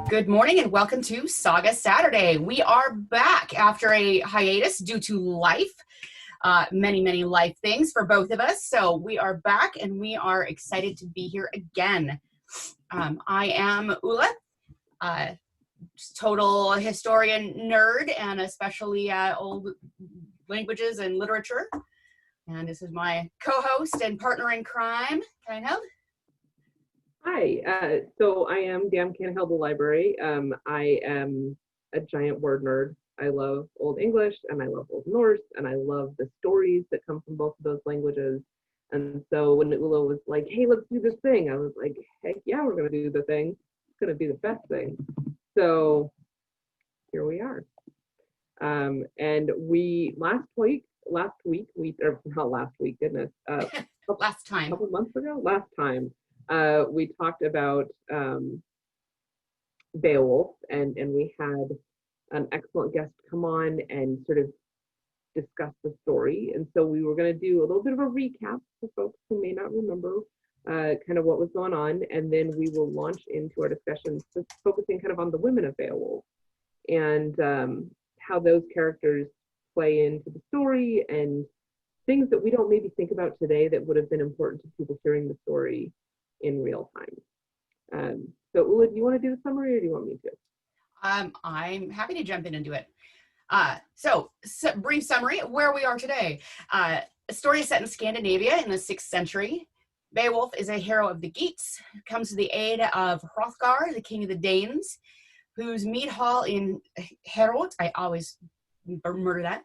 Good morning and welcome to Saga Saturday. We are back after a hiatus due to life, many life things for both of us. So we are back and we are excited to be here again. I am Ula, total historian nerd and especially old languages and literature. And this is my co-host and partner in crime, Kineheld. Hi, so I am Kineheld the library. I am a giant word nerd. I love Old English and I love Old Norse and I love the stories that come from both of those languages. And so when Ula was like, hey, let's do this thing, I was like, heck yeah, we're gonna do the thing. It's gonna be the best thing. So here we are. And we last week, or not last week, goodness. Last time. A couple months ago, we talked about Beowulf, and we had an excellent guest come on and sort of discuss the story. And so we were going to do a little bit of a recap for folks who may not remember kind of what was going on, and then we will launch into our discussion, just focusing kind of on the women of Beowulf and how those characters play into the story and things that we don't maybe think about today that would have been important to people hearing the story in real time. So Ula, do you want to do the summary or do you want me to? I'm happy to jump in and do it. So brief summary of where we are today. A story is set in Scandinavia in the 6th century. Beowulf is a hero of the Geats, comes to the aid of Hrothgar, the king of the Danes, whose mead hall in Herod, I always murder that,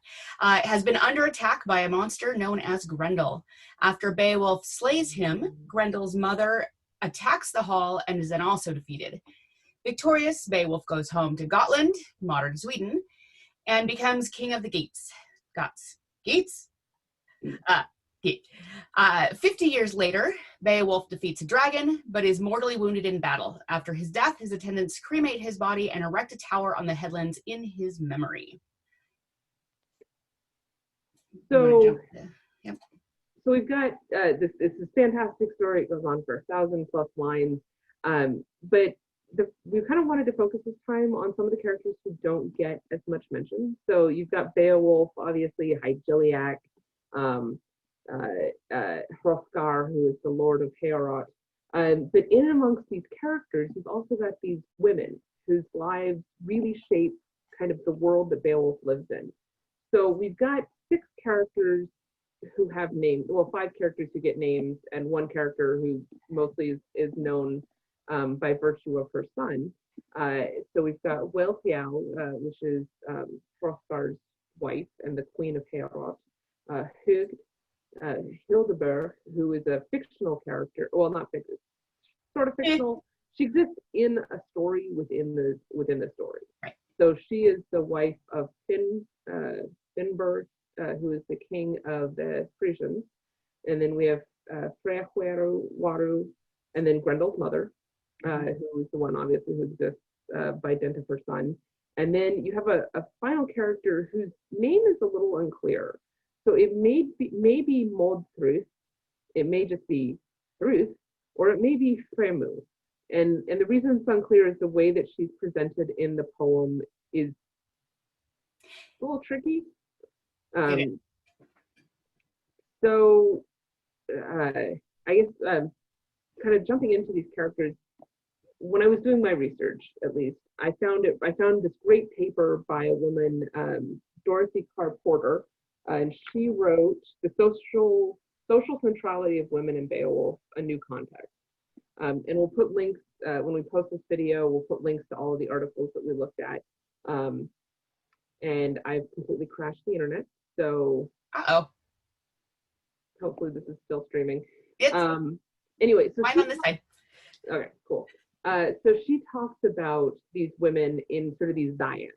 has been under attack by a monster known as Grendel. After Beowulf slays him, Grendel's mother attacks the hall and is then also defeated. Victorious, Beowulf goes home to Gotland, modern Sweden, and becomes king of the Geats. Geats? Geat. 50 years later, Beowulf defeats a dragon, but is mortally wounded in battle. After his death, his attendants cremate his body and erect a tower on the headlands in his memory. So, yep. So we've got this fantastic story. It goes on for 1,000+ lines, but we kind of wanted to focus this time on some of the characters who don't get as much mention. So you've got Beowulf, obviously, Hygelliac, Hrothgar, who is the Lord of Heorot. But in amongst these characters, you've also got these women whose lives really shape kind of the world that Beowulf lives in. So we've got 6 characters who have names, well, 5 characters who get names, and 1 character who mostly is known by virtue of her son. So we've got Wealhtheow, which is Hrothgar's wife and the queen of Heorot. Hugd, Hildebert, who is a fictional character, well, not fictional, sort of fictional. She exists in a story within the story. Right. So she is the wife of Finnbert, who is the king of the Frisians. And then we have Freyhwaru, and then Grendel's mother, who is the one, obviously, who exists by dint of her son. And then you have a final character whose name is a little unclear. So it may be Modthruth, it may just be Thruth, or it may be Fremu. And the reason it's unclear is the way that she's presented in the poem is a little tricky. So I guess kind of jumping into these characters, when I was doing my research, at least, I found this great paper by a woman, Dorothy Carr Porter, and she wrote The Social Centrality of Women in Beowulf, A New Context. And we'll put links, when we post this video, we'll put links to all of the articles that we looked at. And I've completely crashed the internet, so hopefully this is still streaming. Anyway, so I'm on this side. Okay, cool. So she talks about these women in sort of these dyads.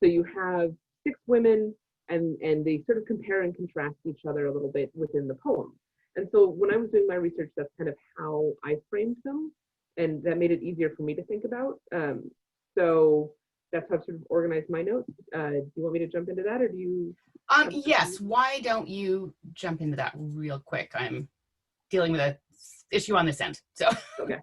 So you have 6 women, and they sort of compare and contrast each other a little bit within the poem. And so when I was doing my research, that's kind of how I framed them, and that made it easier for me to think about. So that's how I've sort of organized my notes. Do you want me to jump into that, or do you? Yes, why don't you jump into that real quick? I'm dealing with a issue on this end, so. Okay.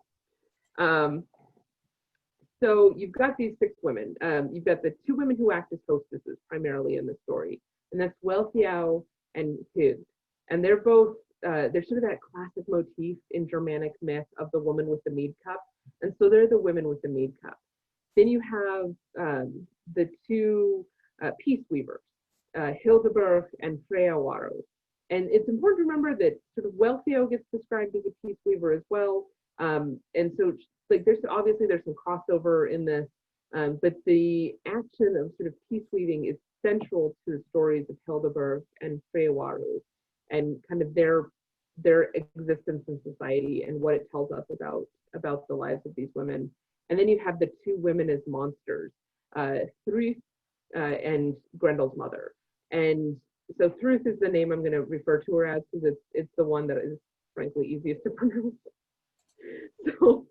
So you've got these 6 women. You've got the 2 women who act as hostesses primarily in the story, and that's Wealhtheow and Hygd. And they're both they're sort of that classic motif in Germanic myth of the woman with the mead cup, and so they're the women with the mead cup. Then you have the 2 peace weavers, Hildeberg and Freyawaro. And it's important to remember that sort of Wealhtheow gets described as a peace weaver as well. And so like there's some crossover in this, but the action of sort of peace weaving is central to the stories of Hildeberg and Freyawaro and kind of their existence in society and what it tells us about the lives of these women. And then you have the 2 women as monsters, Thruth and Grendel's mother. And so Thruth is the name I'm going to refer to her as because it's the one that is frankly easiest to pronounce. So,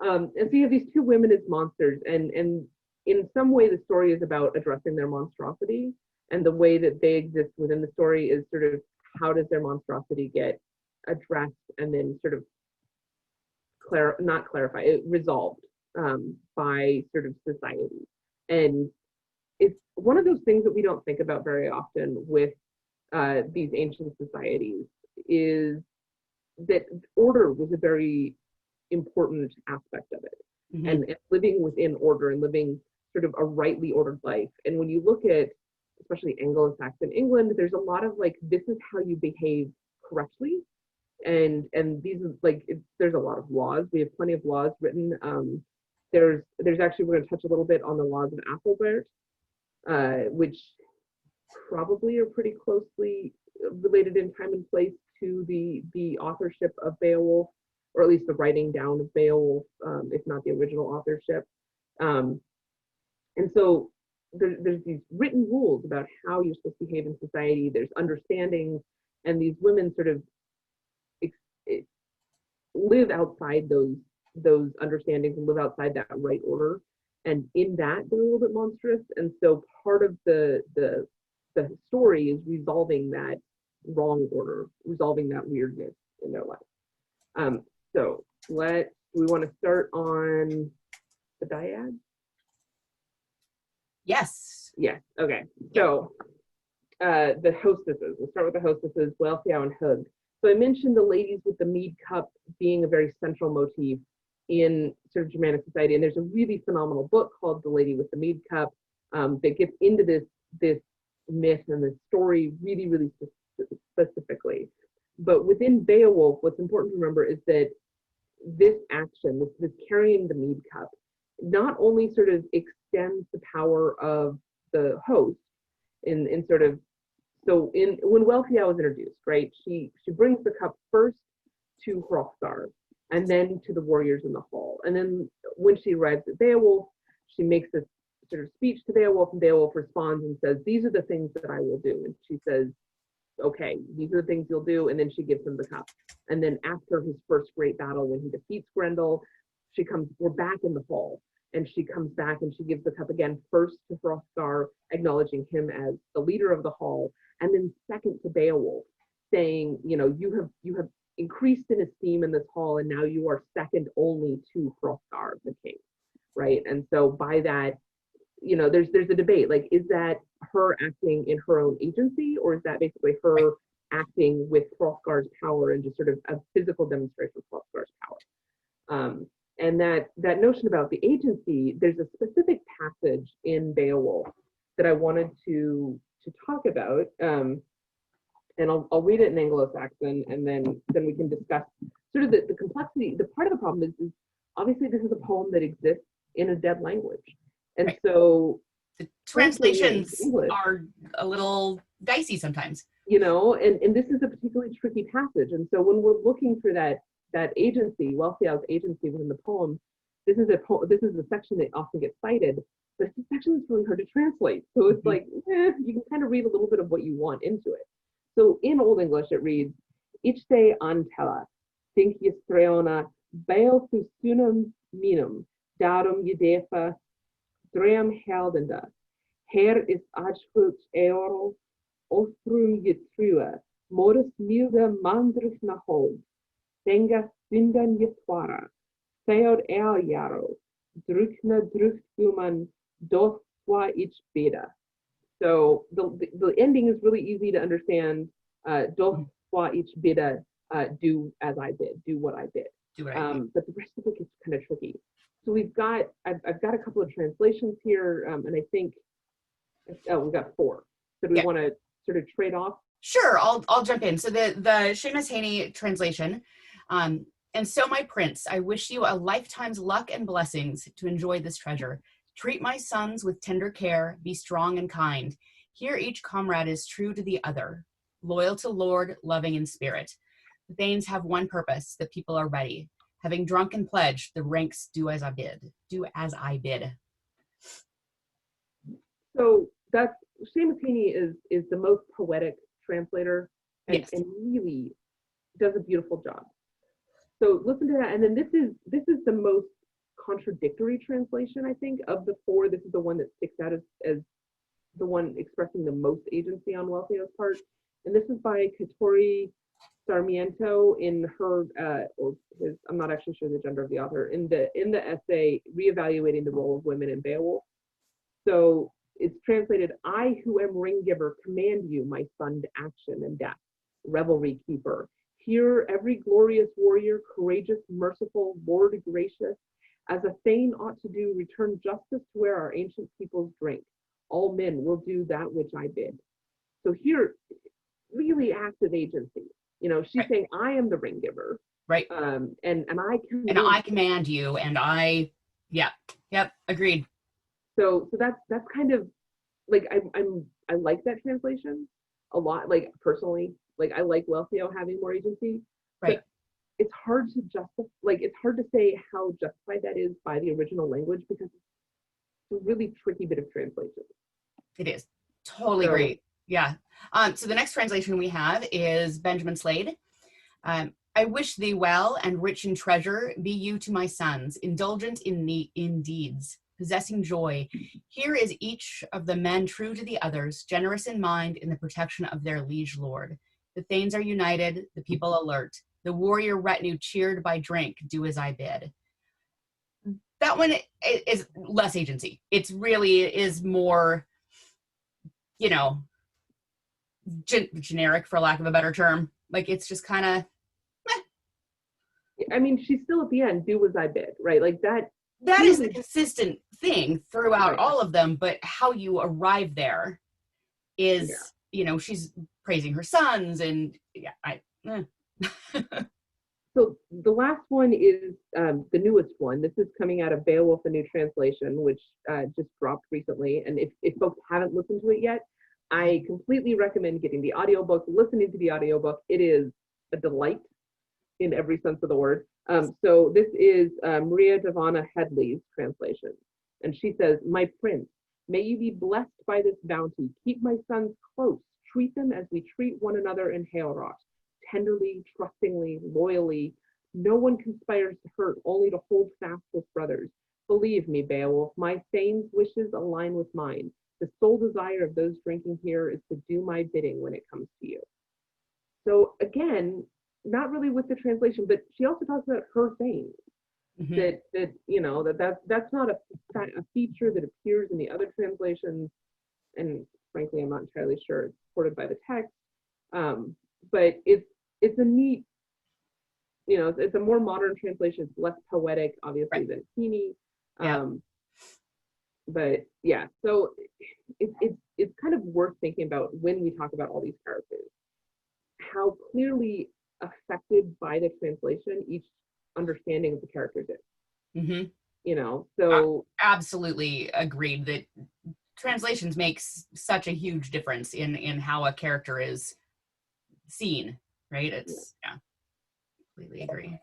and so you have these 2 women as monsters, and in some way the story is about addressing their monstrosity, and the way that they exist within the story is sort of how does their monstrosity get addressed and then sort of resolved by sort of society. And it's one of those things that we don't think about very often with these ancient societies is that order was a very important aspect of it, mm-hmm. and living within order and living sort of a rightly ordered life. And when you look at especially Anglo-Saxon England, there's a lot of like, this is how you behave correctly, and these are like, there's a lot of laws. We have plenty of laws written. There's actually, we're going to touch a little bit on the laws of Athelbert, which probably are pretty closely related in time and place to the authorship of Beowulf, or at least the writing down of Beowulf, if not the original authorship. And so there's these written rules about how you're supposed to behave in society. There's understandings, and these women sort of live outside those understandings and live outside that right order. And in that, they're a little bit monstrous. And so part of the story is resolving that wrong order, resolving that weirdness in their life. So we want to start on the dyad? Yes. Yes, okay. So the hostesses, we'll start with the hostesses, Wealhtheow and Hygd. So I mentioned the ladies with the mead cup being a very central motif in sort of Germanic society, and there's a really phenomenal book called The Lady with the Mead Cup that gets into this myth and this story really, really specifically. But within Beowulf, what's important to remember is that this action, this carrying the mead cup, not only sort of extends the power of the host in sort of, so when Wealhtheow is introduced, right, she brings the cup first to Hrothgar and then to the warriors in the hall. And then when she arrives at Beowulf, she makes this sort of speech to Beowulf, and Beowulf responds and says, these are the things that I will do. And she says, okay, these are the things you'll do. And then she gives him the cup. And then after his first great battle, when he defeats Grendel, we're back in the hall. And she comes back and she gives the cup again, first to Hrothgar, acknowledging him as the leader of the hall, and then second to Beowulf, saying, you have increased in esteem in this hall, and now you are second only to Hrothgar, the king, right? And so by that, there's a debate, like, is that her acting in her own agency, or is that basically her acting with Hrothgar's power and just sort of a physical demonstration of Hrothgar's power? And that notion about the agency, there's a specific passage in Beowulf that I wanted to talk about, and I'll read it in Anglo-Saxon, and then we can discuss sort of the complexity. The part of the problem is obviously this is a poem that exists in a dead language, and right. So the translations are a little dicey sometimes. And this is a particularly tricky passage, and so when we're looking for that agency, Wealhtheow's agency within the poem, this is a section that often gets cited, but it's a section that's really hard to translate. So it's like, you can kind of read a little bit of what you want into it. So in Old English, it reads, "Ich day antella, think ye streona, bail thu sunum minum, darum jedefa, dream heldenda, her is adschult eoro, ostrum je trua, modus milda mandrus na hold, Denga Sindan Yeswara, Theod El Yarrow, Drukna druktuman dothwa ich beda. So the ending is really easy to understand. Dothwa ich beda, do as I bid, do what I bid. Do what I do. But the rest of it gets kind of tricky. So I've got a couple of translations here, and I think, we've got 4. So do we want to sort of trade off? Sure, I'll jump in. So the Seamus Haney translation, and so my prince, I wish you a lifetime's luck and blessings to enjoy this treasure. Treat my sons with tender care, be strong and kind. Here each comrade is true to the other, loyal to Lord, loving in spirit. The Thanes have one purpose, the people are ready. Having drunk and pledged, the ranks do as I bid. Do as I bid. So that's Seamus Haney is the most poetic translator, and really does a beautiful job. So listen to that, and then this is the most contradictory translation, I think, of the 4. This is the one that sticks out as the one expressing the most agency on Wealtheo's part, and this is by Katori Sarmiento in her or his, I'm not actually sure the gender of the author, in the essay Reevaluating the Role of Women in Beowulf. So it's translated, I who am ring giver command you, my son, to action and death, revelry keeper. Here every glorious warrior, courageous, merciful, Lord gracious, as a thane ought to do, return justice to where our ancient peoples drink. All men will do that which I bid. So here, really active agency. You know, she's saying, I am the ring giver. Right. And I command you, and I, agreed. So that's kind of like I like that translation a lot. Like personally, like I like Wealtheo having more agency. Right. But it's hard to justify. Like it's hard to say how justified that is by the original language because it's a really tricky bit of translation. It is. Totally agree. Yeah. So the next translation we have is Benjamin Slade. I wish thee well, and rich in treasure be you to my sons, indulgent in deeds, possessing joy. Here is each of the men true to the others, generous in mind in the protection of their liege lord. The thanes are united, the people alert, the warrior retinue cheered by drink, do as I bid. That one is less agency. It's really is more, you know, generic, for lack of a better term. Like it's just kind of, I mean, she's still at the end, do as I bid, right? Like that is the consistent thing throughout all of them, but how you arrive there is, you know, she's praising her sons and So the last one is the newest one. This is coming out of Beowulf, a New Translation, which just dropped recently. And if folks haven't listened to it yet, I completely recommend getting the audiobook, listening to the audiobook. It is a delight in every sense of the word. So this is Maria Devana Headley's translation. And she says, my prince, may you be blessed by this bounty. Keep my sons close. Treat them as we treat one another in Heorot. Tenderly, trustingly, loyally. No one conspires to hurt, only to hold fast with brothers. Believe me, Beowulf, my thane's wishes align with mine. The sole desire of those drinking here is to do my bidding when it comes to you. So again, not really with the translation, but she also talks about her thane. Mm-hmm. That you know that's not a feature that appears in the other translations, and frankly, I'm not entirely sure it's supported by the text. But it's a neat, you know, it's a more modern translation. It's less poetic, obviously, than Keeney. But yeah, so it's kind of worth thinking about when we talk about all these characters, how clearly affected by the translation each understanding of the characters is. Mm-hmm. You know, so absolutely agreed that translations makes such a huge difference in how a character is seen, right? It's completely agree.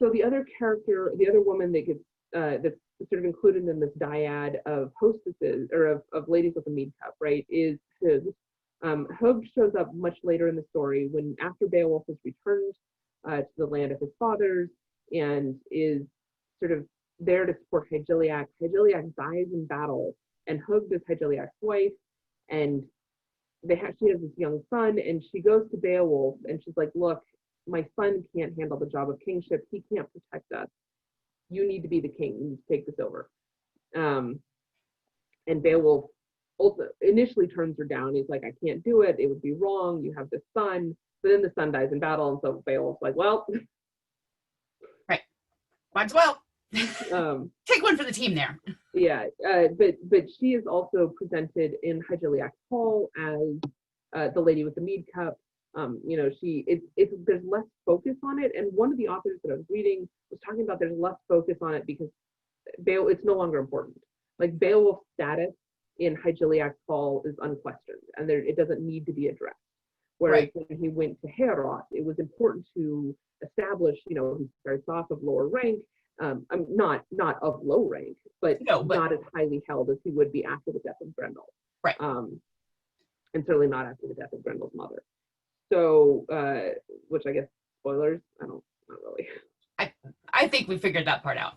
So the other character, the other woman that gets that's sort of included in this dyad of hostesses or of ladies with a mead cup, right, is Hugh. Hugh shows up much later in the story when after Beowulf has returned to the land of his fathers and is sort of there to support Hygelac. Hygelac dies in battle, and Hugh is Hygelac's wife, and she has this young son, and she goes to Beowulf, and she's like, look, my son can't handle the job of kingship. He can't protect us. you need to be the king. You need to take this over. And Beowulf also initially turns her down. He's like, I can't do it. It would be wrong. You have this son. But then the son dies in battle. And so Beowulf's like, well. Right. Might as well. Take one for the team there. Yeah. But she is also presented in Hygelac Hall as the lady with the mead cup. There's less focus on it. And one of the authors that I was reading was talking about there's less focus on it because it's no longer important. Like Beowulf's status in Hygelac Hall is unquestioned, and it doesn't need to be addressed. Whereas when he went to Heorot, it was important to establish, he starts off of lower rank, not of low rank, but not as highly held as he would be after the death of Grendel. Right. And certainly not after the death of Grendel's mother. So, which I guess spoilers. Not really. I think we figured that part out.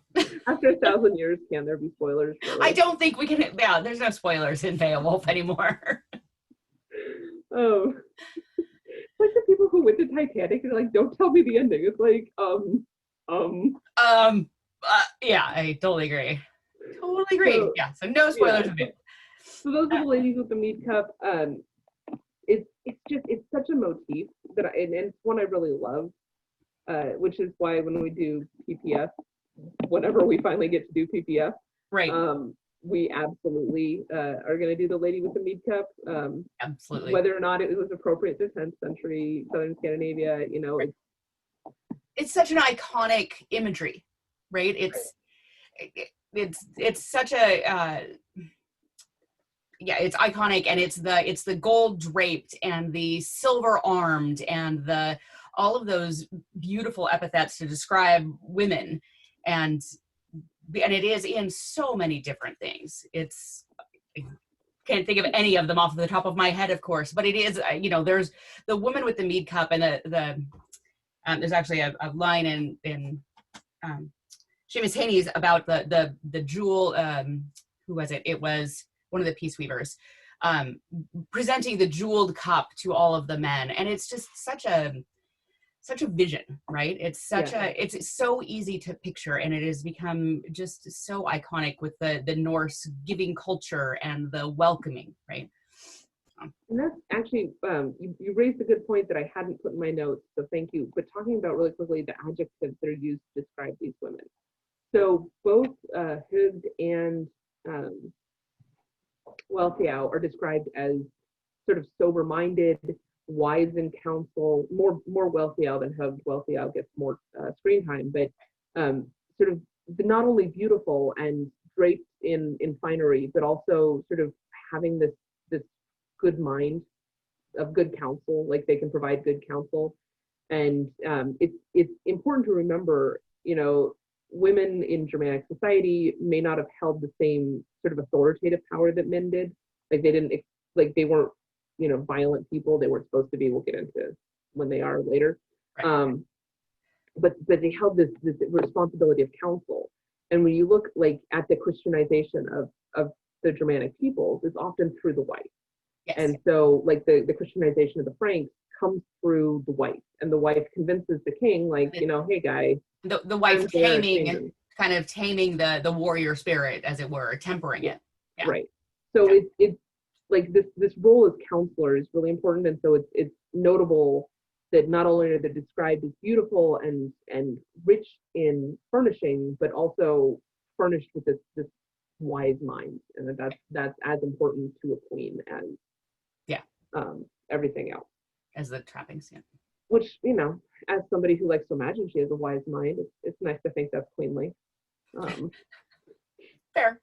After 1,000 years, can there be spoilers? Really? I don't think we can. Yeah, there's no spoilers in Beowulf anymore. Oh, like the people who went to Titanic and like, don't tell me the ending. It's like, yeah, I totally agree. So, yeah, so no spoilers. Yeah. So those are the ladies with the mead cup. It's such a motif that and it's one I really love. Which is why when we do PPF, whenever we finally get to do PPF, right, we absolutely are going to do the lady with the mead cup. Absolutely. Whether or not it was appropriate to 10th century Southern Scandinavia, right. It's such an iconic imagery, right? It's such a it's iconic, and it's the gold draped and the silver armed and all of those beautiful epithets to describe women, and it is in so many different things. I can't think of any of them off the top of my head, of course, but it is, there's the woman with the mead cup, and there's actually a line in Seamus Heaney's about the jewel, who was it? It was one of the Peace Weavers, presenting the jeweled cup to all of the men, and it's just such a vision, right? It's it's so easy to picture, and it has become just so iconic with the Norse giving culture and the welcoming, right? And that's actually, you raised a good point that I hadn't put in my notes, so thank you. But talking about really quickly the adjectives that are used to describe these women. So both Hugd and Wealhtheow are described as sort of sober-minded, wise in counsel, more Wealhtheow than Hugd. Wealhtheow gets more screen time, but sort of not only beautiful and draped in finery, but also sort of having this good mind of good counsel, like they can provide good counsel. And it's important to remember, women in Germanic society may not have held the same sort of authoritative power that men did. Like they weren't, violent people. They weren't supposed to be. We'll get into when they are later. Right. But they held this responsibility of counsel. And when you look like at the Christianization of the Germanic peoples, it's often through the white. Yes. And so like the Christianization of the Franks comes through the wife, and the wife convinces the king, like, hey guy. The wife taming the warrior spirit, as it were, tempering it. Yeah. Right. So it's like this role as counselor is really important, and so it's notable that not only are they described as beautiful and rich in furnishing, but also furnished with this wise mind, and that's as important to a queen as everything else. As the trappings, yeah. Which, as somebody who likes to imagine she has a wise mind, it's nice to think that's queenly. Fair.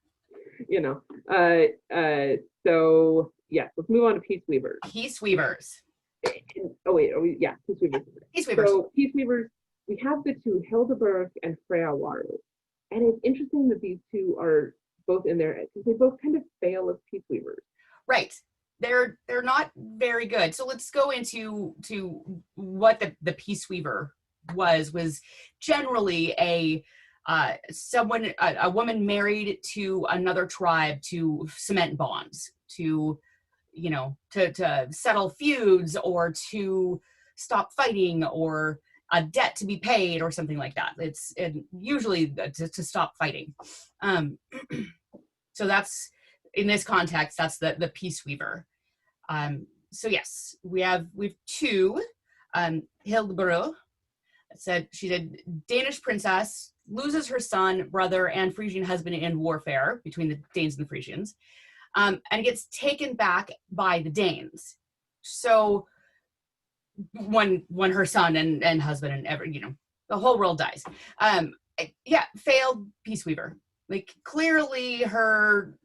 So yes, let's move on to Peace Weavers. Peace Weavers. Peace Weavers. Peace Weavers. So Peace Weavers, we have the two Hildeberg and Freyawaru, and it's interesting that these two are both in there because they both kind of fail as Peace Weavers. Right. They're not very good. So let's go into what the Peace Weaver was generally a woman married to another tribe to cement bonds, to settle feuds or to stop fighting, or a debt to be paid or something like that. It's usually to stop fighting. So that's, in this context, that's the peace weaver. So yes, we've two. Hildebro said she's a Danish princess, loses her son, brother, and Frisian husband in warfare between the Danes and the Frisians, and gets taken back by the Danes. So when her son and husband and the whole world dies. Yeah, failed peace weaver. Like, clearly her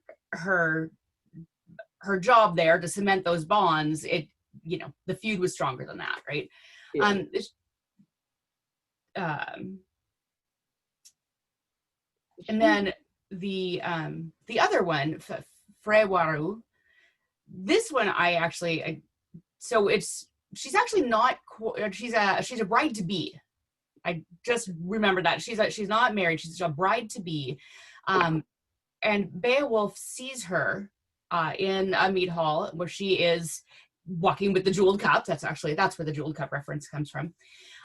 job there to cement those bonds, the feud was stronger than that, right? Yeah. And then the other one, Frewaru, this one she's actually not, she's a bride to be. I just remember that she's not married, she's a bride to be, and Beowulf sees her in a mead hall where she is walking with the jeweled cup. That's where the jeweled cup reference comes from.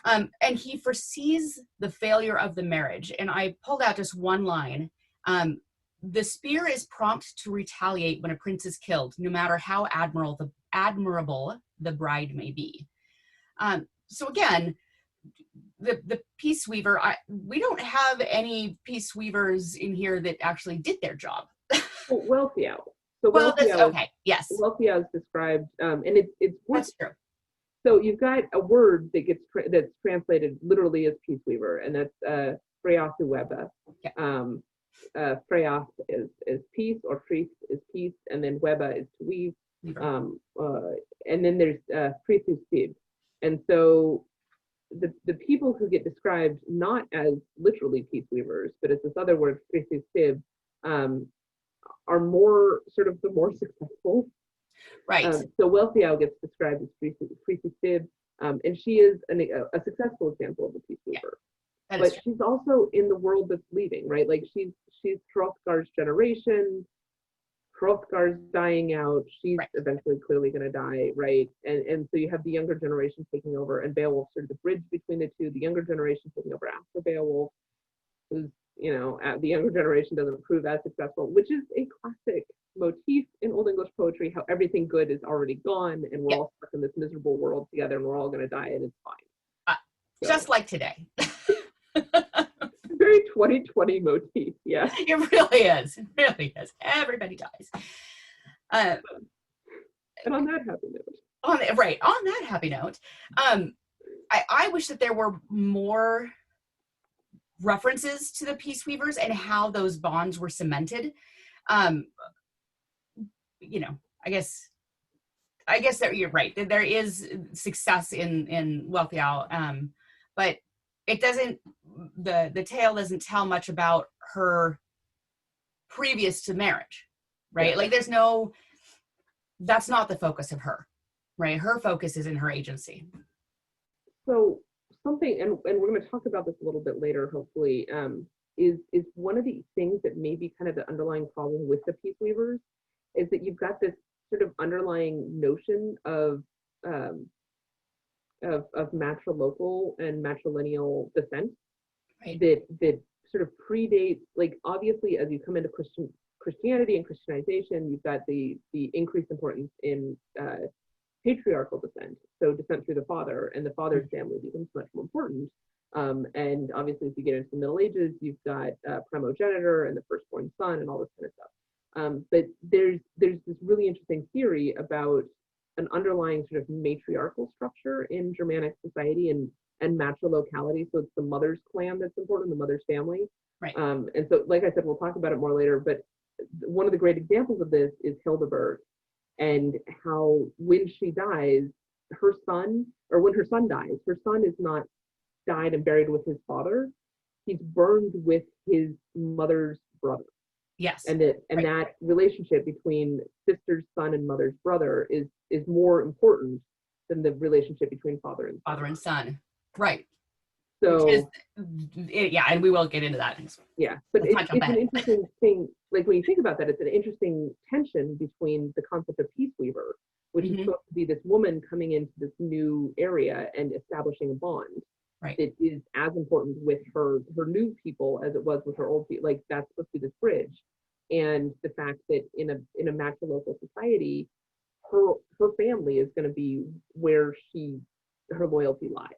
And he foresees the failure of the marriage. And I pulled out just one line. The spear is prompt to retaliate when a prince is killed, no matter how admirable the bride may be. So again, the peace weaver, we don't have any peace weavers in here that actually did their job. Wealthiao. Okay, yes. Wealthiao is described, and it's that's true. So you've got a word that that's translated literally as peace weaver, and that's Freyasu Weba. Yeah. Freyath is peace, or Frith is peace, and then Weba is to weave. And then there's Frithus Sib. And so the people who get described not as literally peace weavers, but as this other word, Frithus Sib, are more sort of the more successful. Right. So Wealthiao gets described as Frithus Sib, and she is a successful example of a peace weaver. Yeah, but she's also in the world that's leaving, right? Like she's Hrothgar's generation. Hrothgar's dying out. She's eventually clearly going to die, right? And so you have the younger generation taking over, and Beowulf sort of the bridge between the two. The younger generation taking over after Beowulf, who's the younger generation doesn't prove as successful, which is a classic motif in Old English poetry. How everything good is already gone, and we're all stuck in this miserable world together, and we're all going to die, and it's fine. Just like today. Very 2020 motif, yeah. It really is. It really is. Everybody dies. And on that happy note. On that happy note, I wish that there were more references to the peace weavers and how those bonds were cemented. I guess that you're right. There is success in Wealthiao, but it doesn't. The tale doesn't tell much about her previous to marriage, right? Yeah. Like that's not the focus of her, right? Her focus is in her agency. So something, and we're going to talk about this a little bit later, hopefully, is one of the things that may be kind of the underlying problem with the peace weavers is that you've got this sort of underlying notion of matrilocal and matrilineal descent, right, that sort of predates, like, obviously as you come into Christianity and Christianization, you've got the increased importance in patriarchal descent, so descent through the father, and the father's family becomes much more important. And obviously, as you get into the Middle Ages, you've got primogenitor and the firstborn son and all this kind of stuff. But there's this really interesting theory about an underlying sort of matriarchal structure in Germanic society and matrilocality. So it's the mother's clan that's important, the mother's family. Right. And so, like I said, we'll talk about it more later. But one of the great examples of this is Hildebert, and how when she dies, her son dies, her son is not died and buried with his father. He's burned with his mother's brother. Yes. And that relationship between sister's son and mother's brother is more important than the relationship between father and son. Right. So and we will get into that. Yeah, but it's an interesting thing. Like, when you think about that, it's an interesting tension between the concept of peace weaver, which is supposed to be this woman coming into this new area and establishing a bond, Right. that is as important with her new people as it was with her old people. Like that's supposed to be this bridge, and the fact that in a matrilocal society, her family is going to be where her loyalty lies.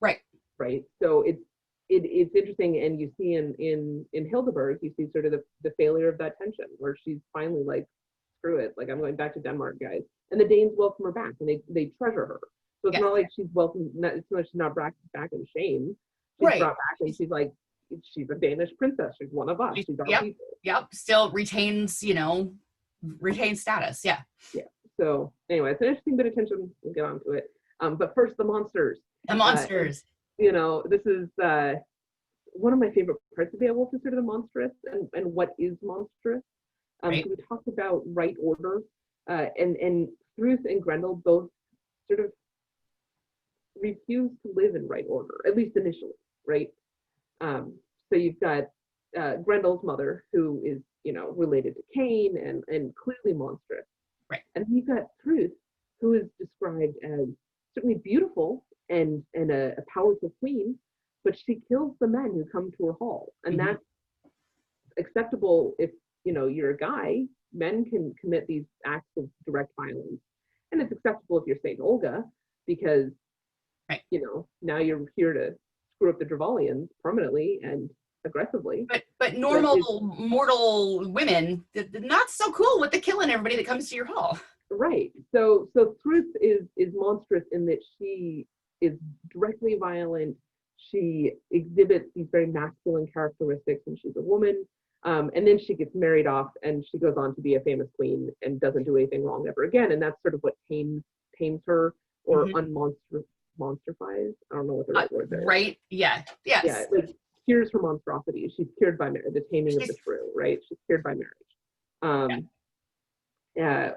Right. Right. So it's interesting, and you see in Hildeberg, you see sort of the failure of that tension, where she's finally like, screw it, like I'm going back to Denmark, guys, and the Danes welcome her back, and they treasure her. So it's not like she's welcome. It's not she's not brought back in shame. She's brought back, and she's like, she's a Danish princess. She's one of us. She's our people. Yep. Still retains, status. Yeah. Yeah. So anyway, it's an interesting bit of tension. We'll get onto it. But first, the monsters. The monsters. This is one of my favorite parts of Beowulf is sort of the monstrous and what is monstrous. Right. So we talked about right order, and Thruth and Grendel both sort of refuse to live in right order, at least initially, right? So you've got Grendel's mother, who is, related to Cain and clearly monstrous. Right. And you've got Thruth, who is described as certainly beautiful and a powerful queen, but she kills the men who come to her hall. And that's acceptable if, you're a guy. Men can commit these acts of direct violence. And it's acceptable if you're St. Olga, because, now you're here to screw up the Dravalians permanently and aggressively. But normal mortal women, not so cool with the killing everybody that comes to your hall. Right. So Thruth is monstrous in that she is directly violent. She exhibits these very masculine characteristics when she's a woman. And then she gets married off, and she goes on to be a famous queen and doesn't do anything wrong ever again. And that's sort of what tames her, or monstrifies. I don't know what the right word is. Right. Yeah. Yes. Yeah. Like cures her monstrosity. She's cured by marriage. The taming of the shrew. Right. She's cured by marriage.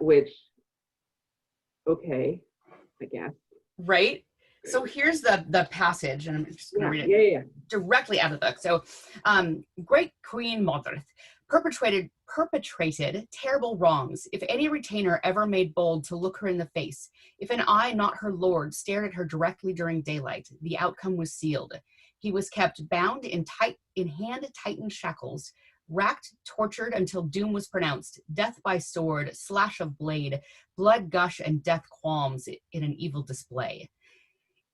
Which, okay, I guess. Right. So here's the passage, and I'm just going to read it directly out of the book. So, great Queen Modred perpetrated terrible wrongs. If any retainer ever made bold to look her in the face, if an eye not her lord stared at her directly during daylight, the outcome was sealed. He was kept bound in hand-tightened shackles, racked, tortured until doom was pronounced, death by sword, slash of blade, blood gush, and death qualms in an evil display.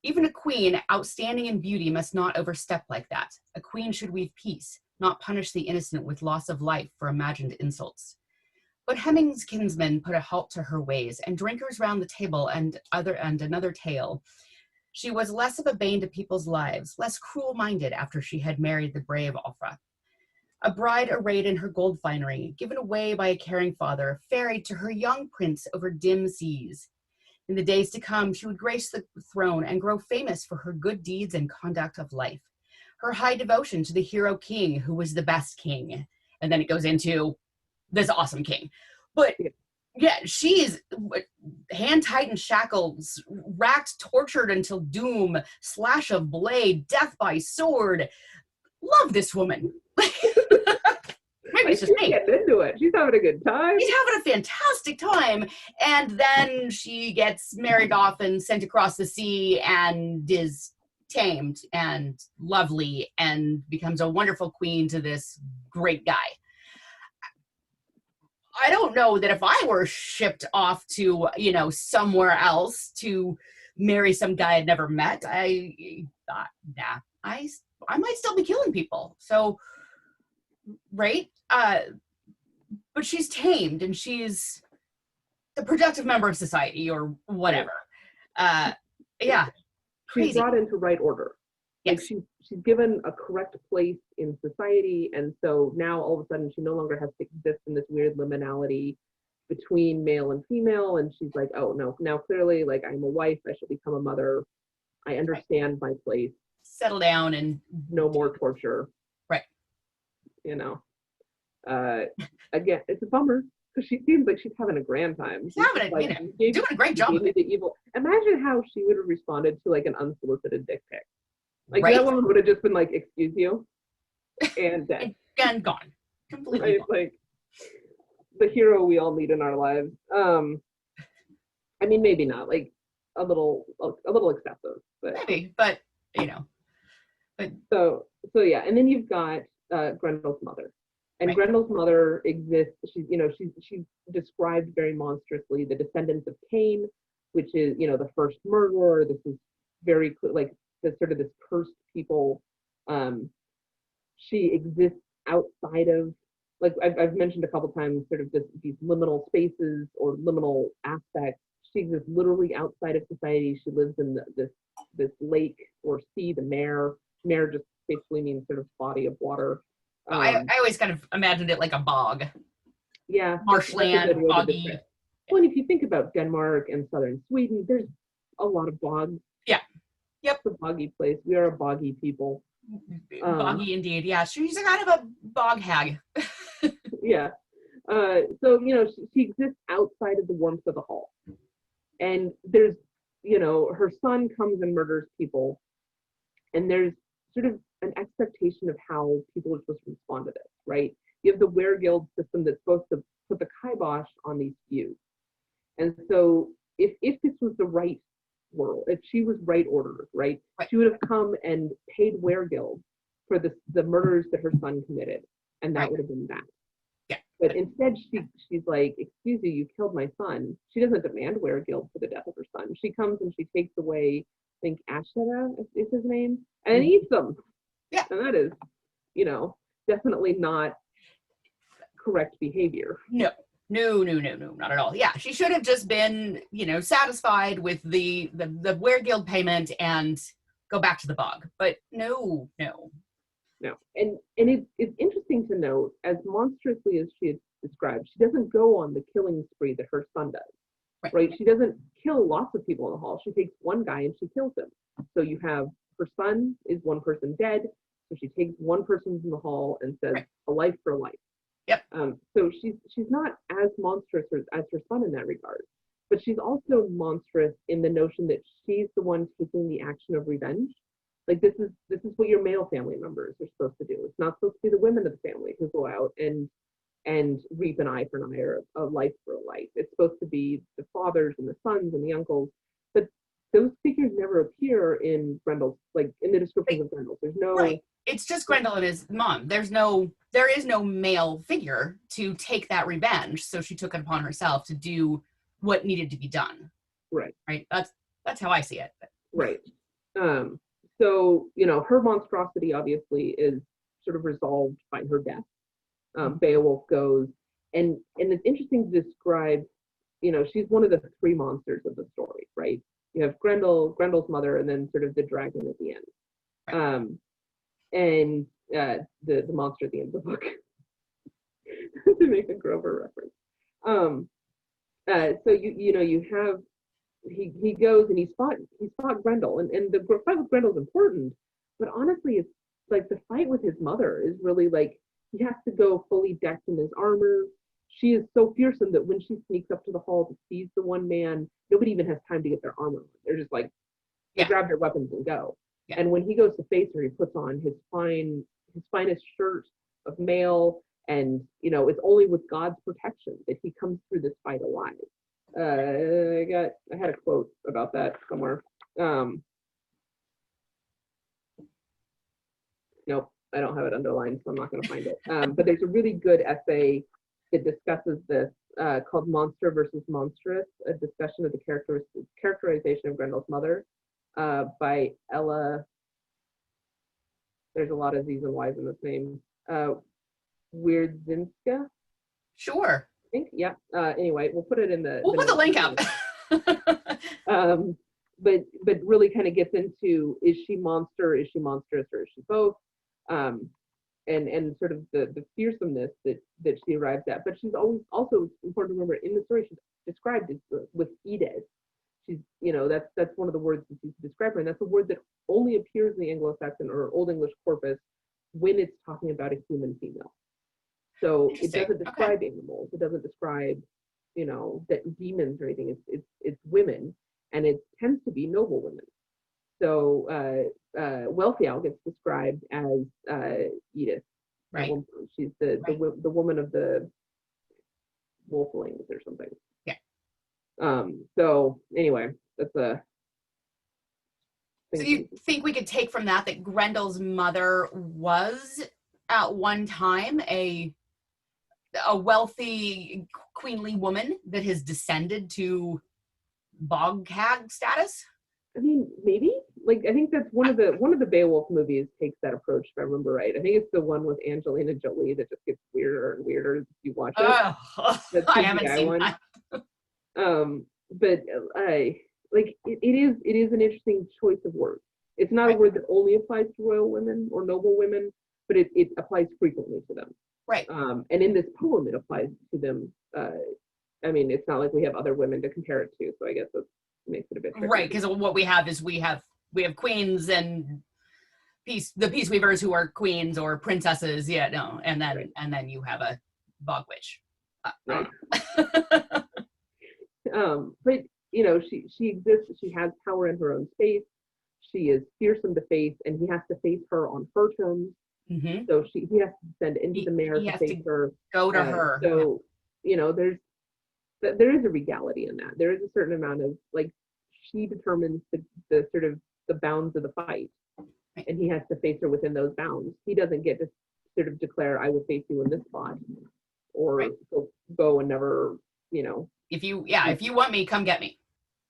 Even a queen, outstanding in beauty, must not overstep like that. A queen should weave peace, not punish the innocent with loss of life for imagined insults. But Hemming's kinsmen put a halt to her ways, and drinkers round the table and another tale. She was less of a bane to people's lives, less cruel-minded after she had married the brave Offra. A bride arrayed in her gold finery, given away by a caring father, ferried to her young prince over dim seas. In the days to come, she would grace the throne and grow famous for her good deeds and conduct of life. Her high devotion to the hero king, who was the best king. And then it goes into this awesome king. But yeah, she's hand-tightened shackles, racked, tortured until doom, slash of blade, death by sword. Love this woman. Maybe it's just me. Getting into it. She's having a good time. She's having a fantastic time. And then she gets married off and sent across the sea and is tamed and lovely and becomes a wonderful queen to this great guy. I don't know that if I were shipped off to, somewhere else to marry some guy I'd never met, I thought, nah, I might still be killing people. So, right? But she's tamed and she's the productive member of society or whatever. Yeah. Crazy. She's brought into right order. Yes. Like she's given a correct place in society, and so now all of a sudden she no longer has to exist in this weird liminality between male and female, and she's like, oh no, now clearly, like, I'm a wife, I should become a mother, I understand my place. Settle down and no more torture. Right. Again, it's a bummer because she seems like she's having a grand time. She's having doing a great job. The evil. Imagine how she would have responded to like an unsolicited dick pic. Like right? That woman would have just been like, "Excuse you," and dead. and gone. Completely gone. Like the hero we all need in our lives. I mean, maybe not. Like a little excessive, but maybe. But But So yeah, and then you've got Grendel's mother, and right. Grendel's mother exists. She's described very monstrously, the descendants of Cain, which is the first murderer. This is very like the sort of this cursed people. She exists outside of, like I've mentioned a couple times, sort of these liminal spaces or liminal aspects. She exists literally outside of society. She lives in this lake or sea, the mare. Mare just basically means sort of body of water. I always kind of imagined it like a bog, Yeah, that's a good marshland, way to boggy. describe it. Well, and if you think about Denmark and southern Sweden, there's a lot of bogs. Yeah. Yep. It's a boggy place. We are a boggy people. Boggy indeed. Yeah, she's a kind of a bog hag. Yeah. So she exists outside of the warmth of the hall, and there's her son comes and murders people, and there's sort of an expectation of how people are supposed to respond to this, right? You have the weregild system that's supposed to put the kibosh on these feuds. And so if this was the right world, if she was right ordered, right, she would have come and paid weregild for the murders that her son committed, and that would have been that. Yeah. But instead, she's like, excuse you killed my son. She doesn't demand weregild for the death of her son. She comes and she takes away, I think Ashera is his name, and eats them. Yeah. And that is, definitely not correct behavior. No, not at all. Yeah, she should have just been, satisfied with the weregild payment and go back to the bog. But no. And it's interesting to note, as monstrously as she had described, she doesn't go on the killing spree that her son does. Right? She doesn't kill lots of people in the hall. She takes one guy and she kills him. So you have her son is one person dead. So she takes one person from the hall and says, a life for a life. Yep. So she's not as monstrous as her son in that regard, but she's also monstrous in the notion that she's the one taking the action of revenge. Like this is what your male family members are supposed to do. It's not supposed to be the women of the family who go out and reap an eye for an eye or a life for a life. It's supposed to be the fathers and the sons and the uncles. But those figures never appear in Grendel's, like in the descriptions of Grendel. There's no. Right. It's just Grendel and his mom. There is no male figure to take that revenge. So she took it upon herself to do what needed to be done. Right. Right. That's how I see it. Right. So her monstrosity obviously is sort of resolved by her death. Beowulf goes, and it's interesting to describe. She's one of the three monsters of the story, right? You have Grendel's mother, and then sort of the dragon at the end. Right. And the monster at the end of the book, to make a Grover reference. So you have he goes and he fought Grendel, and the fight with Grendel is important, but honestly, it's like the fight with his mother is really like he has to go fully decked in his armor. She is so fearsome that when she sneaks up to the hall to seize the one man, nobody even has time to get their armor on. They're just like, they grab their weapons and go. Yeah. And when he goes to face her, he puts on his finest shirt of mail, and it's only with God's protection that he comes through this fight alive. I had a quote about that somewhere. Nope, I don't have it underlined, so I'm not going to find it. But there's a really good essay that discusses this called "Monster versus Monstrous," a discussion of the characterization of Grendel's mother by Ella. There's a lot of Z's and Y's in this name. Weirdzinska. Sure. I think, yeah. Anyway, we'll put it in the. We'll put the link up. But really kind of gets into, is she monster, is she monstrous, or is she both? And sort of the fearsomeness that she arrives at. But she's always also important to remember in the story she's described as with Edith. She's that's one of the words that she's described her, and that's a word that only appears in the Anglo-Saxon or Old English corpus when it's talking about a human female. So it doesn't describe animals. It doesn't describe, that demons or anything. It's women, and it tends to be noble women. So Wealhtheow gets described as Edith. Right. She's the woman of the wolflings or something. Yeah. So anyway, that's So you think we could take from that Grendel's mother was at one time a wealthy, queenly woman that has descended to bog hag status? I mean, maybe. Like, I think that's one of the Beowulf movies takes that approach, if I remember right. I think it's the one with Angelina Jolie that just gets weirder and weirder as you watch it. That's I haven't seen one. That. But I like it is an interesting choice of words. It's not a word that only applies to royal women or noble women, but it applies frequently to them. Right. And in this poem, it applies to them. I mean, it's not like we have other women to compare it to, so I guess that makes it a bit tricky. Right, because what we have is we have queens and the peace weavers who are queens or princesses, and then you have a bog witch. Right. But she exists. She has power in her own space. She is fearsome to face, and he has to face her on her terms. Mm-hmm. So he has to descend into the mare to face her. Go to her. So there is a regality in that. There is a certain amount of like she determines the sort of the bounds of the fight, right. And he has to face her within those bounds. He doesn't get to sort of declare, "I will face you in this spot," or right. go and never, If you want me, come get me,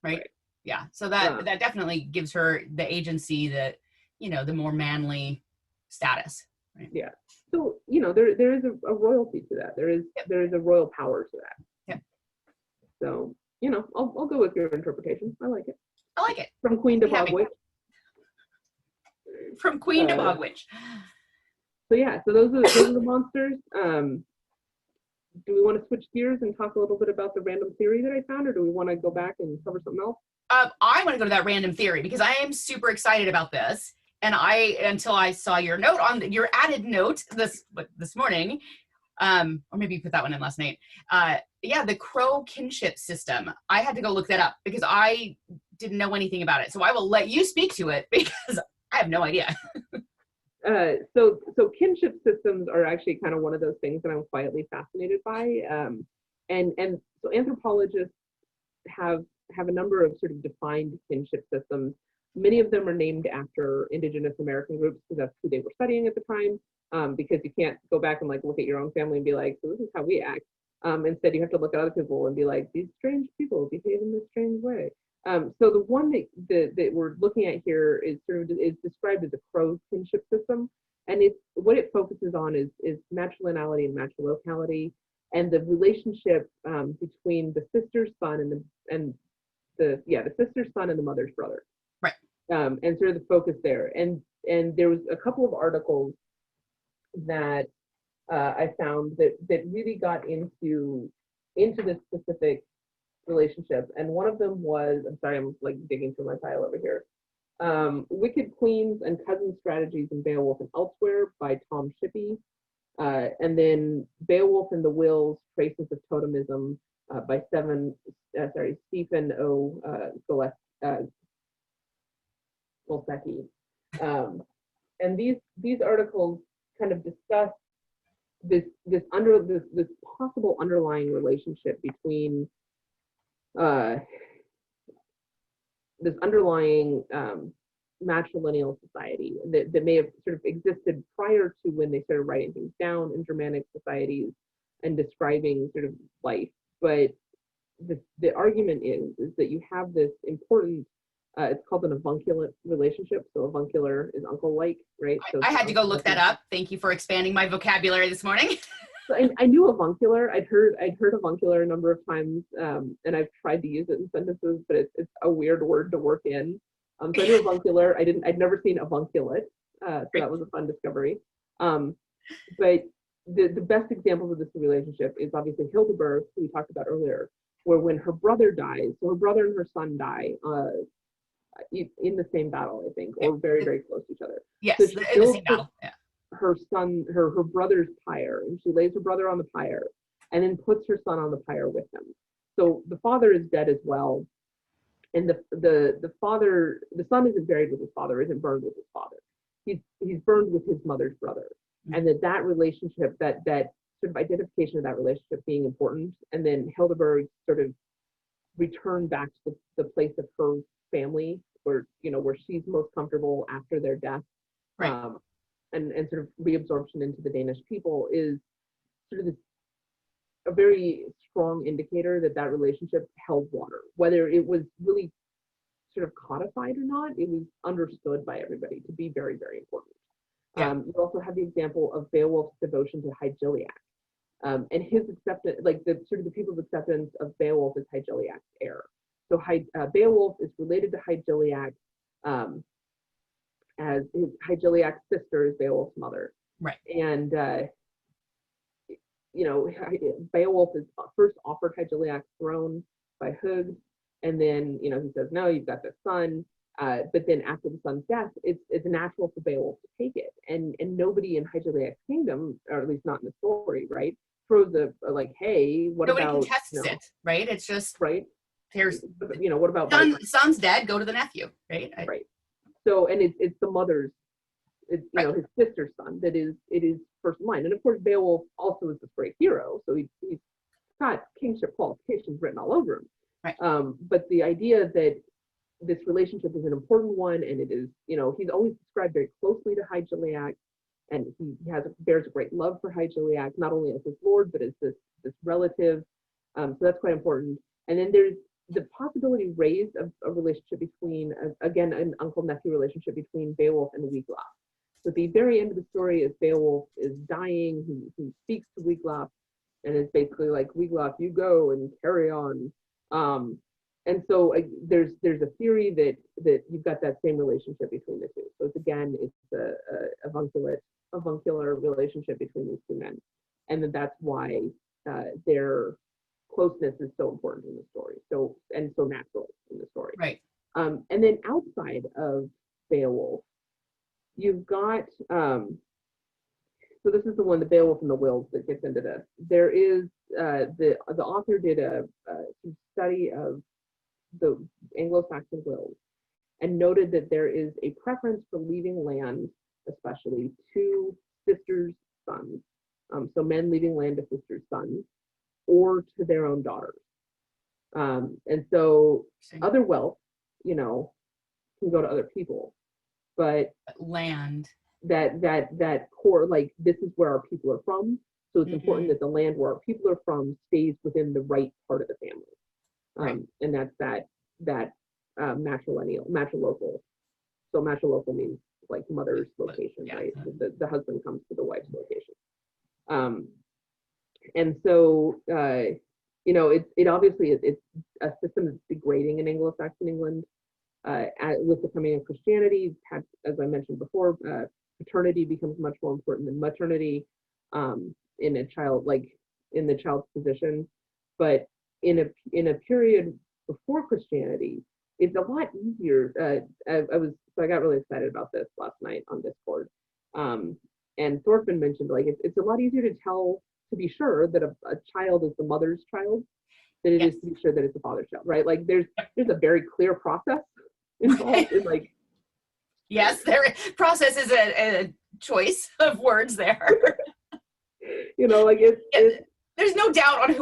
right? Yeah. So that definitely gives her the agency that the more manly status. Right? Yeah. So there is a royalty to that. There is a royal power to that. Yeah. So I'll go with your interpretation. I like it. From queen to bog witch. From queen to bog witch. So yeah. So those are the monsters. Do we want to switch gears and talk a little bit about the random theory that I found, or do we want to go back and cover something else? I want to go to that random theory because I am super excited about this. And until I saw your note on your added note this morning, or maybe you put that one in last night. The crow kinship system. I had to go look that up because I didn't know anything about it. So I will let you speak to it because I have no idea. So kinship systems are actually kind of one of those things that I'm quietly fascinated by. And so anthropologists have a number of sort of defined kinship systems. Many of them are named after Indigenous American groups because that's who they were studying at the time. Because you can't go back and look at your own family and be like, so this is how we act. Instead, you have to look at other people and be like, these strange people behave in this strange way. So the one that we're looking at here is described as a crow kinship system, and what it focuses on is matrilineality and matrilocality, and the relationship between the sister's son and the sister's son and the mother's brother. Right. And sort of the focus there, and there was a couple of articles that I found that really got into this specific relationship, and one of them was, I'm sorry, I'm digging through my pile over here. Wicked Queens and Cousin Strategies in Beowulf and Elsewhere by Tom Shippey, and then Beowulf and the Wills: Traces of Totemism by Stephen O. Golsecki. And these articles kind of discuss this possible underlying relationship between this underlying matrilineal society that may have sort of existed prior to when they started writing things down in Germanic societies and describing sort of life. But the argument is that you have this important, it's called an avunculate relationship. So avuncular is uncle-like, right? So I had to go look that up. Thank you for expanding my vocabulary this morning. So I knew avuncular. I'd heard avuncular a number of times, and I've tried to use it in sentences, but it's a weird word to work in. So I knew avuncular. I'd never seen avunculate, so that was a fun discovery. But the best examples of this relationship is obviously Hildebert, who we talked about earlier, where when her brother dies, so her brother and her son die in the same battle, I think, or very, very close to each other. Yes, so in the same battle. Yeah. Her son, her brother's pyre, and she lays her brother on the pyre and then puts her son on the pyre with him. So the father is dead as well. And the son isn't buried with his father, isn't burned with his father. He's burned with his mother's brother. Mm-hmm. And that relationship, that sort of identification of that relationship being important, and then Hildebert sort of returned back to the place of her family, where where she's most comfortable after their death, Right. And sort of reabsorption into the Danish people is sort of a very strong indicator that relationship held water. Whether it was really sort of codified or not, it was understood by everybody to be very, very important. Yeah. You also have the example of Beowulf's devotion to Hygelac, and his acceptance, like the sort of the people's acceptance of Beowulf as Hygelac's heir. So Beowulf is related to Hygelac, as Hygelac's sister is Beowulf's mother. Right. And Beowulf is first offered Hygelac's throne by Hugd, and then he says, no, you've got this son. But then after the son's death, it's natural for Beowulf to take it, and nobody in Hygelac's kingdom, or at least not in the story, right, throws a like, hey, what Nobody about contests it, right? It's just right. Here's what about son's dead, go to the nephew, right? Right. So, and it's the mother's, it's his sister's son that is first in line, and of course Beowulf also is this great hero, so he's got kingship qualifications written all over him. Right. But the idea that this relationship is an important one, and it is, he's always described very closely to Hygelac, and he bears a great love for Hygelac, not only as his lord, but as this relative. So that's quite important. And then there's the possibility raised of a relationship between, again, an uncle-nephew relationship between Beowulf and Wiglaf. So at the very end of the story, as Beowulf is dying, he speaks to Wiglaf, and it's basically like, Wiglaf, you go and carry on. And so there's a theory that you've got that same relationship between the two. So it's a avuncular relationship between these two men, and that's why their closeness is so important in the story. So natural in the story. Right. And then outside of Beowulf, you've got so this is the one, the Beowulf and the Wills, that gets into this. There is the author did a study of the Anglo-Saxon wills and noted that there is a preference for leaving land, especially to sisters' sons. So men leaving land to sisters' sons or to their own daughters. And so other wealth, can go to other people, but land, that core, like, this is where our people are from. So it's important that the land where our people are from stays within the right part of the family. Right. And that's that matrilocal. So matrilocal means like mother's location, yeah. right? The husband comes to the wife's location. And so it obviously it's a system that's degrading in Anglo-Saxon England. With the coming of Christianity, as I mentioned before, paternity becomes much more important than maternity in a child, like in the child's position. But in a period before Christianity, it's a lot easier. I got really excited about this last night on Discord. And Thorfinn mentioned, like, it's a lot easier to tell, to be sure that a child is the mother's child than it is to be sure that it's the father's child, right? Like there's a very clear process involved in, like, yes, their process is a choice of words there. Like there's no doubt on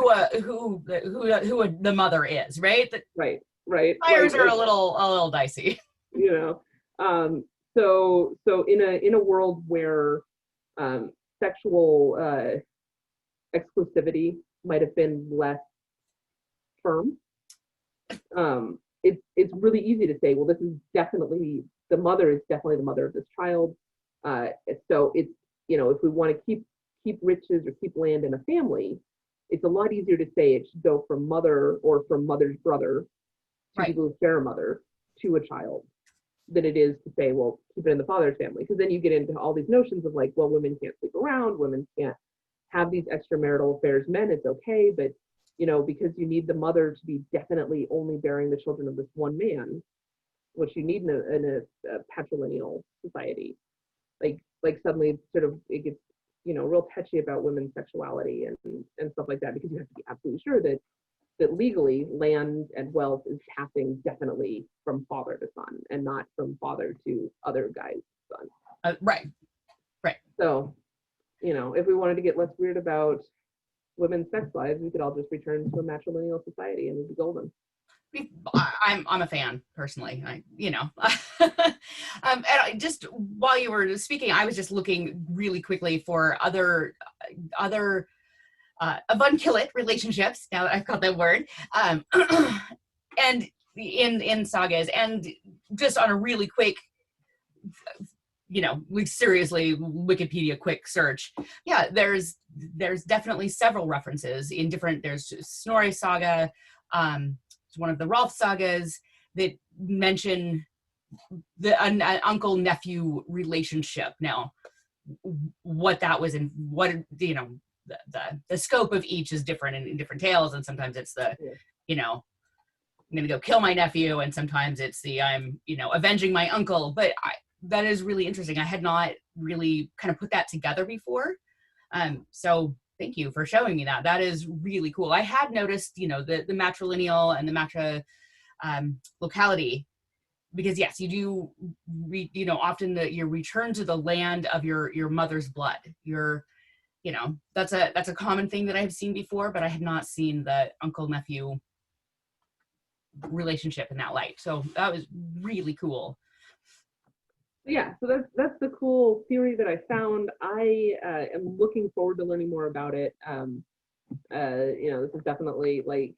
who the mother is, right? Right. Fires are a little dicey. So in a world where sexual exclusivity might have been less firm, it's really easy to say, well, this is definitely the mother is definitely the mother of this child. So it's, if we want to keep riches or keep land in a family, it's a lot easier to say it should go from mother or from mother's brother to people who share a mother to a child than it is to say, well, keep it in the father's family. Because then you get into all these notions of, like, well, women can't sleep around, women can't have these extramarital affairs, men, it's okay, but because you need the mother to be definitely only bearing the children of this one man, which you need in a patrilineal society, like suddenly sort of it gets real touchy about women's sexuality and stuff like that, because you have to be absolutely sure that legally land and wealth is passing definitely from father to son and not from father to other guy's son. Right. So, if we wanted to get less weird about women's sex lives, we could all just return to a matrilineal society and we'd be golden. I'm a fan personally. And just while you were speaking, I was just looking really quickly for other avunculate relationships. Now that I've got that word, and in sagas, and just on a really quick, seriously Wikipedia quick search, yeah, there's definitely several references in different. There's Snorri saga. It's one of the Rolf sagas that mention the an uncle-nephew relationship. Now, what that was and what, the scope of each is different in different tales, and sometimes it's the, I'm gonna go kill my nephew, and sometimes it's the I'm, avenging my uncle. But that is really interesting. I had not really kind of put that together before. So thank you for showing me that. That is really cool. I had noticed, the matrilineal and the locality, because yes, you do, often your return to the land of your mother's blood. That's a common thing that I've seen before, but I had not seen the uncle-nephew relationship in that light. So that was really cool. Yeah, so that's the cool theory that I found. I am looking forward to learning more about it. This is definitely, like,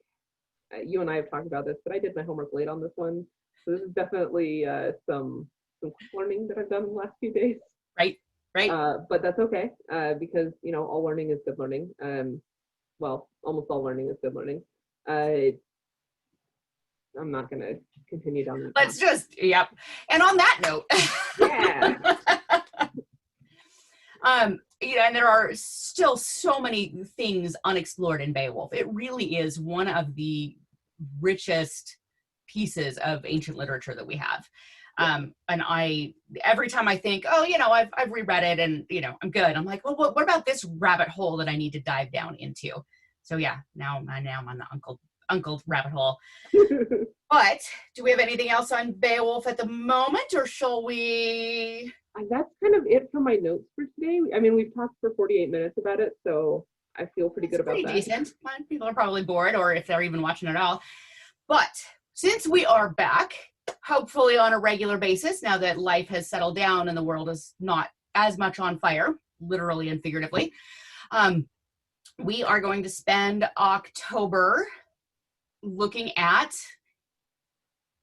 you and I have talked about this, but I did my homework late on this one. So this is definitely some quick learning that I've done in the last few days. Right. But that's okay, because, all learning is good learning. Well, almost all learning is good learning. I'm not going to continue down that. Let's just, yep. And on that note, yeah. And there are still so many things unexplored in Beowulf. It really is one of the richest pieces of ancient literature that we have. And every time I think, I've reread it and, I'm good. I'm like, well, what about this rabbit hole that I need to dive down into? So yeah, now I'm on the uncle rabbit hole. But do we have anything else on Beowulf at the moment, or shall we? That's kind of it for my notes for today. I mean, we've talked for 48 minutes about it, so I feel pretty good about that. Pretty decent. People are probably bored, or if they're even watching at all. But since we are back, hopefully on a regular basis, now that life has settled down and the world is not as much on fire, literally and figuratively, we are going to spend October looking at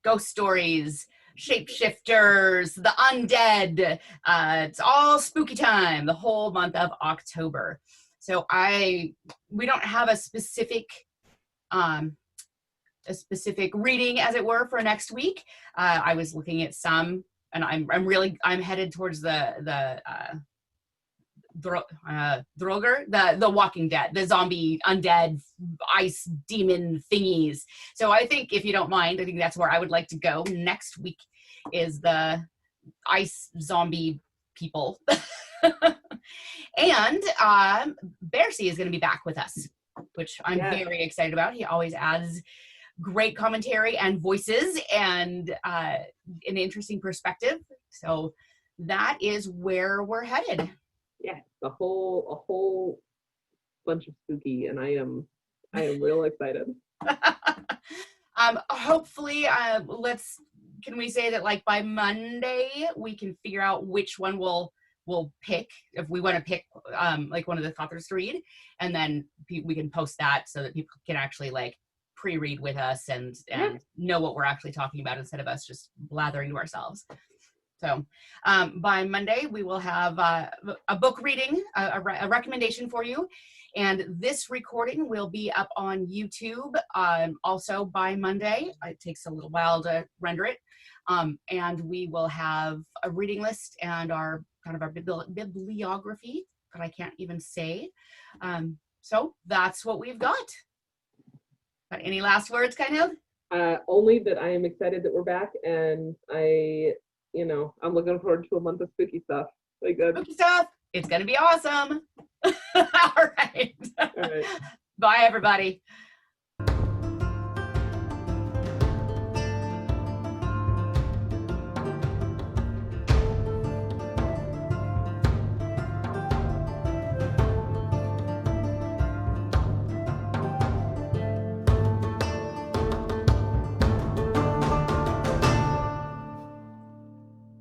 ghost stories, shapeshifters, the undead. It's all spooky time, the whole month of October. So we don't have a specific reading, as it were, for next week. I was looking at some, and I'm headed towards the Droger, the Walking Dead, the zombie undead ice demon thingies. So I think, if you don't mind, I think that's where I would like to go next week, is the ice zombie people. And Bercy is going to be back with us, which I'm very excited about. He always adds great commentary and voices and an interesting perspective. So that is where we're headed. Yeah, a whole bunch of spooky, and I am real excited. Hopefully, can we say that, like, by Monday we can figure out which one we'll pick, if we want to pick like one of the authors to read, and then we can post that so that people can actually, like, pre-read with us and know what we're actually talking about, instead of us just blathering to ourselves. So by Monday, we will have a book reading, a recommendation for you. And this recording will be up on YouTube also by Monday. It takes a little while to render it. And we will have a reading list and our bibliography that I can't even say. So that's what we've got. But any last words, Kineheld? Only that I am excited that we're back, and I'm looking forward to a month of spooky stuff. Like that. Spooky stuff. It's going to be awesome. All right. Bye, everybody.